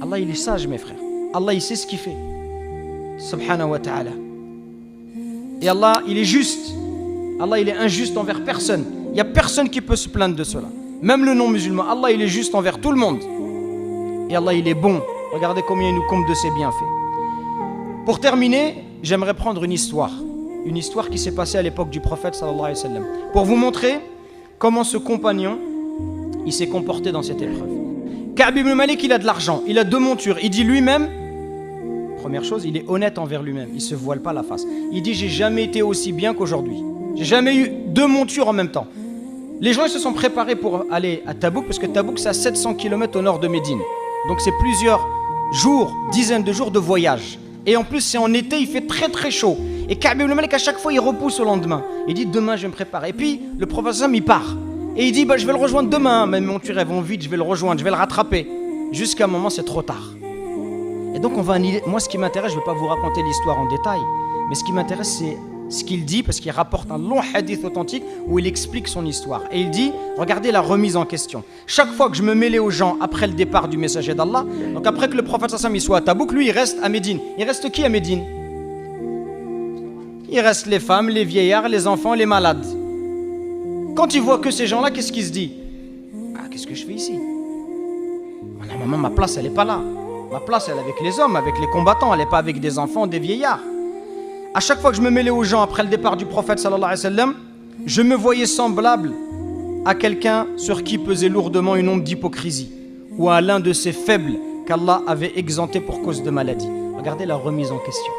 Allah il est sage mes frères. Allah il sait ce qu'il fait. Subhanahu wa ta'ala. Et Allah il est juste. Allah il est injuste envers personne. Il n'y a personne qui peut se plaindre de cela. Même le non-musulman. Allah il est juste envers tout le monde. Et Allah il est bon. Regardez combien il nous comble de ses bienfaits. Pour terminer, j'aimerais prendre une histoire qui s'est passée à l'époque du prophète sallallahu alayhi wa sallam, pour vous montrer comment ce compagnon il s'est comporté dans cette épreuve. Ka'b ibn Malik, il a de l'argent, il a 2 montures. Il dit lui-même, première chose, il est honnête envers lui-même, il se voile pas la face. Il dit j'ai jamais été aussi bien qu'aujourd'hui. J'ai jamais eu 2 montures en même temps. Les gens ils se sont préparés pour aller à Tabouk, parce que Tabouk c'est à 700 km au nord de Médine. Donc c'est plusieurs jours, dizaines de jours de voyage. Et en plus c'est en été, il fait très très chaud. Et Ka'b ibn Malik à chaque fois il repousse au lendemain. Il dit demain je vais me préparer. Et puis le prophète il part. Et il dit je vais le rejoindre demain. Mes montures elles vont vite, je vais le rejoindre, je vais le rattraper. Jusqu'à un moment c'est trop tard. Et donc moi ce qui m'intéresse, je ne vais pas vous raconter l'histoire en détail. Mais ce qui m'intéresse c'est ce qu'il dit, parce qu'il rapporte un long hadith authentique où il explique son histoire. Et il dit, regardez la remise en question. Chaque fois que je me mêlais aux gens après le départ du messager d'Allah, donc après que le prophète sallam il soit à Tabouk, lui il reste à Médine. Il reste qui à Médine? Il reste les femmes, les vieillards, les enfants, les malades. Quand il voit que ces gens-là, qu'est-ce qu'il se dit? Qu'est-ce que je fais ici? Maman, ma place elle n'est pas là. Ma place elle est avec les hommes, avec les combattants, elle n'est pas avec des enfants, des vieillards. À chaque fois que je me mêlais aux gens après le départ du prophète sallallahu alayhi wa sallam, je me voyais semblable à quelqu'un sur qui pesait lourdement une onde d'hypocrisie, ou à l'un de ces faibles qu'Allah avait exemptés pour cause de maladie. Regardez la remise en question.